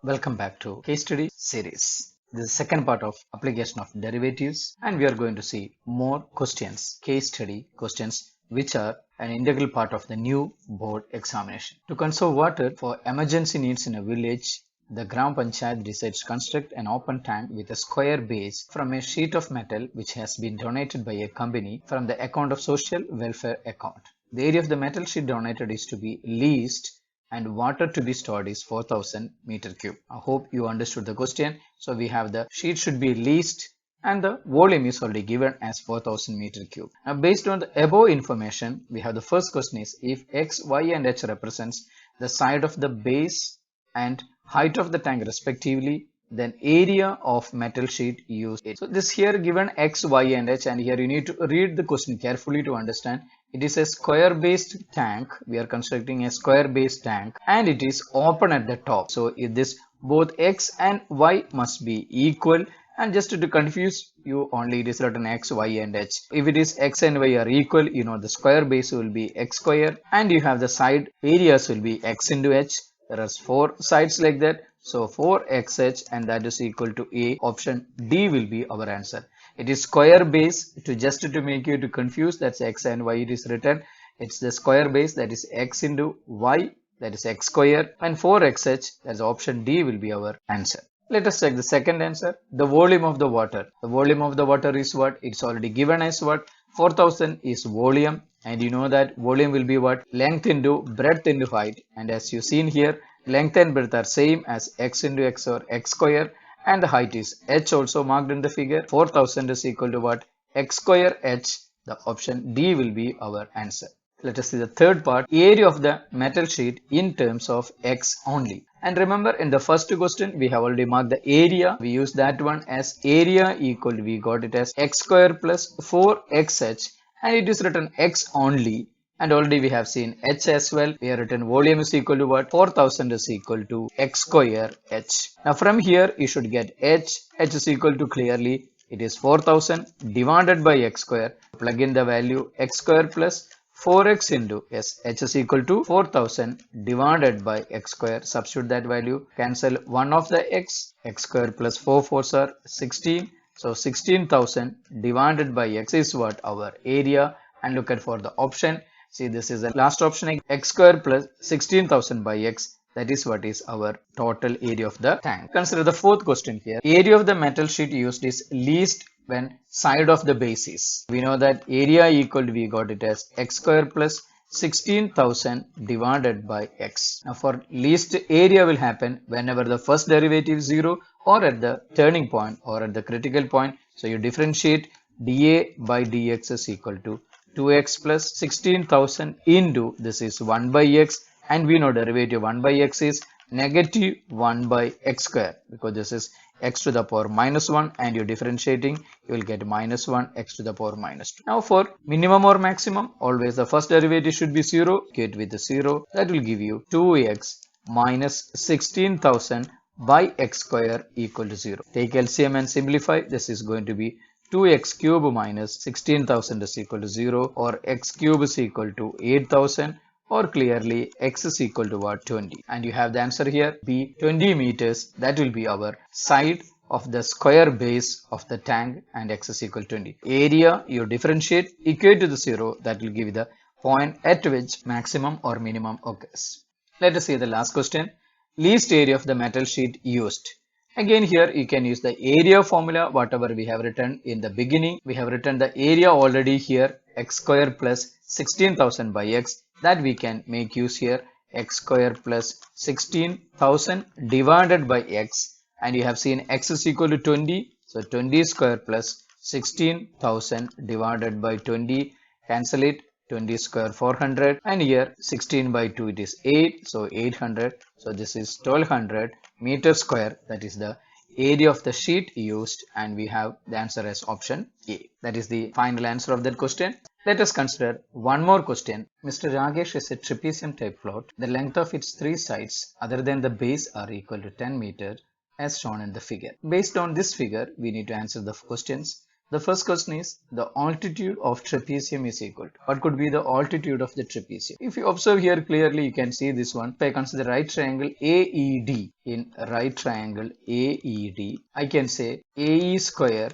Welcome back to case study series. This is the second part of application of derivatives, and we are going to see more questions, case study questions, which are an integral part of the new board examination. To conserve water for emergency needs in a village, the Gram Panchayat decides to construct an open tank with a square base from a sheet of metal which has been donated by a company from the account of social welfare account. The area of the metal sheet donated is to be leased and water to be stored is 4000 meter cube. I hope you understood the question. So we have the sheet should be leased and the volume is already given as 4000 meter cube. Now based on the above information, we have the first question is if x, y and h represents the side of the base and height of the tank respectively, then area of metal sheet used. So this here given x, y and h, and here you need to read the question carefully to understand. It is a square based tank. We are constructing a square based tank and it is open at the top. So if this both x and y must be equal, and just to confuse you, only it is written x, y and h. If it is x and y are equal, you know the square base will be x square and you have the side areas will be x into h. There are 4 sides like that. So 4xh and that is equal to A. Option D will be our answer. It is square base to make you to confuse, that's x and y it is written. It's the square base, that is x into y, that is x square, and 4xh, that's option D will be our answer. Let us check the second answer. The volume of the water. The volume of the water is what? It's already given as what? 4000 is volume, and you know that volume will be what? Length into breadth into height, and as you seen here, length and breadth are same as x into x or x square, and the height is h also marked in the figure. 4000 is equal to what? X square h. The option D will be our answer. Let us see the third part, area of the metal sheet in terms of x only. And remember, in the first question we have already marked the area. We use that one as area equal to, we got it as x square plus 4xh, and it is written x only. And already we have seen h as well. We have written volume is equal to what? 4000 is equal to x square h. Now from here you should get h is equal to, clearly it is 4000 divided by x square. Plug in the value x square plus 4x into h is equal to 4000 divided by x square. Substitute that value, cancel one of the x square plus 4 fours are 16. So 16,000 divided by x is what? Our area. And look at for the option. See, this is the last option, x square plus 16,000 by x. That is what is our total area of the tank. Consider the fourth question here. Area of the metal sheet used is least when side of the base is. We know that area equal to, we got it as x square plus 16,000 divided by x. Now for least area will happen whenever the first derivative is 0 or at the turning point or at the critical point. So you differentiate dA by dx is equal to 2x plus 16,000 into, this is 1 by x, and we know derivative 1 by x is negative 1 by x square, because this is x to the power minus 1 and you're differentiating, you will get minus 1 x to the power minus 2. Now for minimum or maximum, always the first derivative should be 0, get with the 0, that will give you 2x minus 16,000 by x square equal to 0. Take LCM and simplify, this is going to be 2x cube minus 16,000 is equal to 0, or x cube is equal to 8,000, or clearly x is equal to what? 20. And you have the answer here, B 20 meters. That will be our side of the square base of the tank, and x is equal to 20. Area you differentiate, equate to the 0, that will give you the point at which maximum or minimum occurs. Let us see the last question. Least area of the metal sheet used. Again here you can use the area formula, whatever we have written in the beginning. We have written the area already here, x square plus 16,000 by x, that we can make use here, x square plus 16,000 divided by x, and you have seen x is equal to 20. So 20 square plus 16,000 divided by 20, cancel it, 20 square 400, and here 16 by 2 it is 8, so 800. So this is 1200 meter square, that is the area of the sheet used, and we have the answer as option A. That is the final answer of that question. Let us consider one more question. Mr. Ragesh is a trapezium type float. The length of its 3 sides other than the base are equal to 10 meters as shown in the figure. Based on this figure, we need to answer the questions. The first question is the altitude of trapezium is equal to. What could be the altitude of the trapezium? If you observe here clearly, you can see this one. If I consider right triangle AED, in right triangle AED, I can say AE square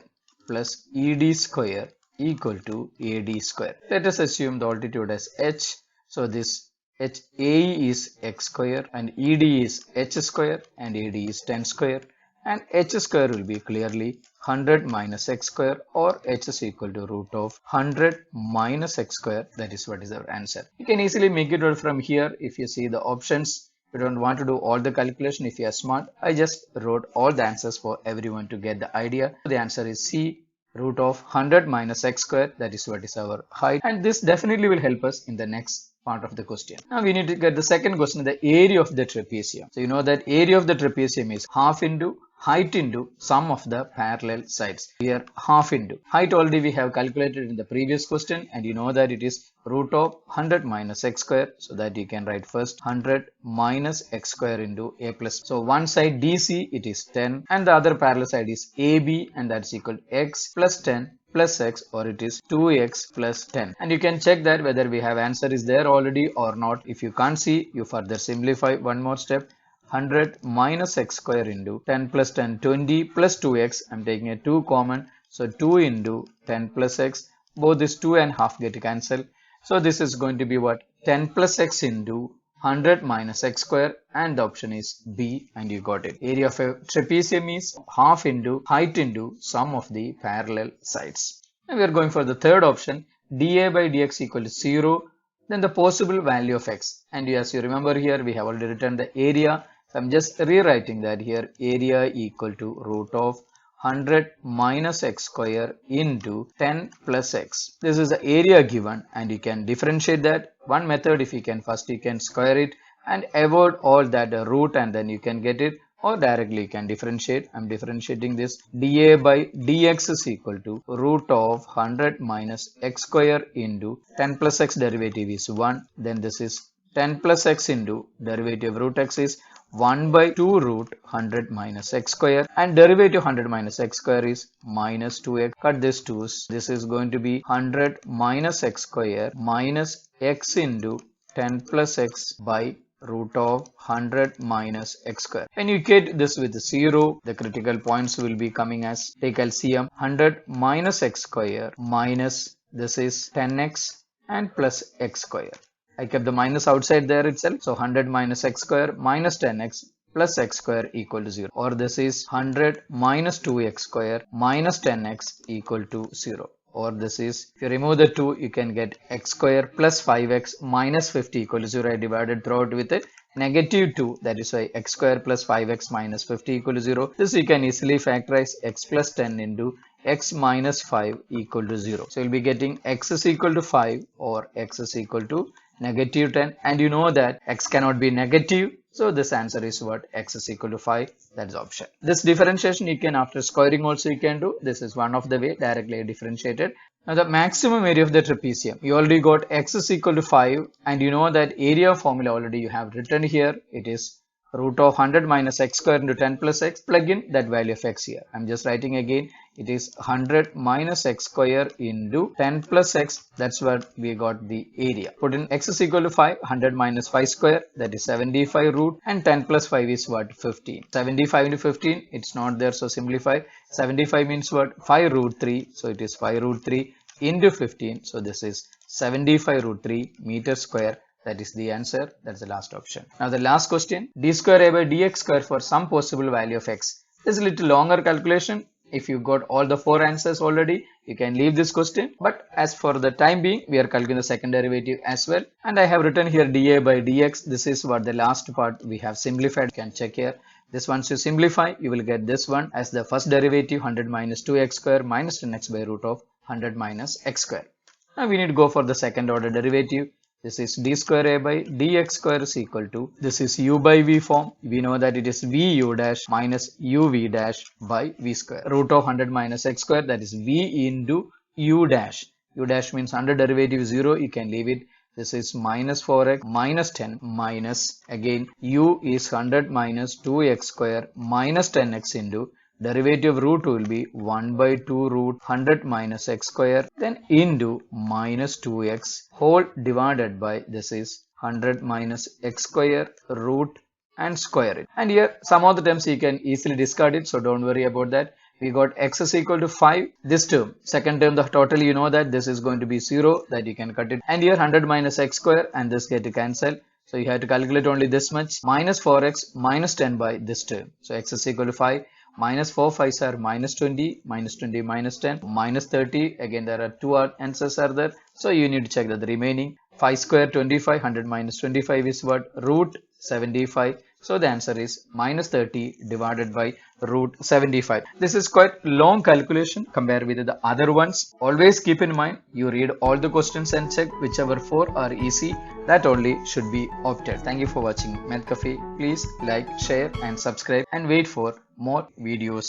plus ED square equal to AD square. Let us assume the altitude as h. So this AE is x square and ED is h square and AD is 10 square, and h square will be clearly 100 minus x square, or h is equal to root of 100 minus x square. That is what is our answer. You can easily make it out from here. If you see the options, you don't want to do all the calculation. If you are smart, I just wrote all the answers for everyone to get the idea. The answer is C, root of 100 minus x square. That is what is our height, and this definitely will help us in the next part of the question. Now we need to get the second question, the area of the trapezium. So you know that area of the trapezium is half into height into sum of the parallel sides. Here half into height already we have calculated in the previous question, and you know that it is root of 100 minus x square, so that you can write first 100 minus x square into a plus. So one side DC it is 10 and the other parallel side is AB, and that's equal to x plus 10 plus x, or it is 2x plus 10, and you can check that whether we have answer is there already or not. If you can't see, you further simplify one more step. 100 minus x square into 10 plus 10, 20 plus 2x. I'm taking a 2 common, so 2 into 10 plus x. Both this 2 and half get cancelled. So this is going to be what? 10 plus x into 100 minus x square, and the option is B, and you got it. Area of a trapezium is half into height into sum of the parallel sides. Now we are going for the third option, dA by dx equal to 0. Then the possible value of x, and as you remember here we have already written the area. So I'm just rewriting that here, area equal to root of 100 minus x square into 10 plus x. This is the area given, and you can differentiate that. One method, if you can first you can square it and avoid all that root, and then you can get it, or directly you can differentiate. I'm differentiating this. dA by dx is equal to root of 100 minus x square into 10 plus x, derivative is 1. Then this is 10 plus x into derivative root x is 1 by 2 root 100 minus x square, and derivative 100 minus x square is minus 2x. Cut this 2's. This is going to be 100 minus x square minus x into 10 plus x by root of 100 minus x square. When you get this with 0, the critical points will be coming as, take LCM, 100 minus x square minus this is 10x and plus x square. I kept the minus outside there itself. So 100 minus x square minus 10x plus x square equal to 0. Or this is 100 minus 2x square minus 10x equal to 0. Or this is, if you remove the 2, you can get x square plus 5x minus 50 equal to 0. I divided throughout with a negative 2. That is why x square plus 5x minus 50 equal to 0. This you can easily factorize, x plus 10 into x minus 5 equal to 0. So you'll be getting x is equal to 5 or x is equal to negative 10, and you know that x cannot be negative, so this answer is what? X is equal to 5. That's the option. This differentiation you can, after squaring also you can do. This is one of the way, directly differentiated. Now the maximum area of the trapezium, you already got x is equal to 5, and you know that area formula already you have written here. It is root of 100 minus x square into 10 plus x. Plug in that value of x here. I'm just writing again. It is 100 minus x square into 10 plus x. That's what we got the area. Put in x is equal to 5. 100 minus 5 square, that is 75 root, and 10 plus 5 is what? 15. 75 into 15, it's not there, so simplify. 75 means what? 5 root 3. So it is 5 root 3 into 15. So this is 75 root 3 meter square. That is the answer. That's the last option. Now the last question, d square a by dx square for some possible value of x. This is a little longer calculation. If you got all the 4 answers already, you can leave this question. But as for the time being, we are calculating the second derivative as well. And I have written here dA by dx. This is what the last part we have simplified. You can check here. This once you simplify, you will get this one as the first derivative, 100 minus 2x square minus 10x by root of 100 minus x square. Now we need to go for the second order derivative. This is d square a by dx square is equal to, this is u by v form. We know that it is vu dash minus uv dash by v square. Root of 100 minus x square, that is v into u dash. U dash means under derivative 0, you can leave it. This is minus 4x minus 10 minus, again u is 100 minus 2x square minus 10x into derivative of root 2 will be 1 by 2 root 100 minus x square, then into minus 2x whole divided by this is 100 minus x square root and square it. And here some of the terms you can easily discard it, so don't worry about that. We got x is equal to 5. This term, second term, the total, you know that this is going to be 0, that you can cut it. And here 100 minus x square and this get to cancel. So you have to calculate only this much. Minus 4x minus 10 by this term. So x is equal to 5. Minus 4 5s are minus 20, minus 20 minus 10, minus 30. Again, there are two answers are there. So you need to check that the remaining 5 square 25, 100 minus 25 is what? Root 75. So the answer is minus 30 divided by root 75. This is quite long calculation compared with the other ones. Always keep in mind, you read all the questions and check whichever 4 are easy. That only should be opted. Thank you for watching Math Cafe. Please like, share and subscribe and wait for more videos.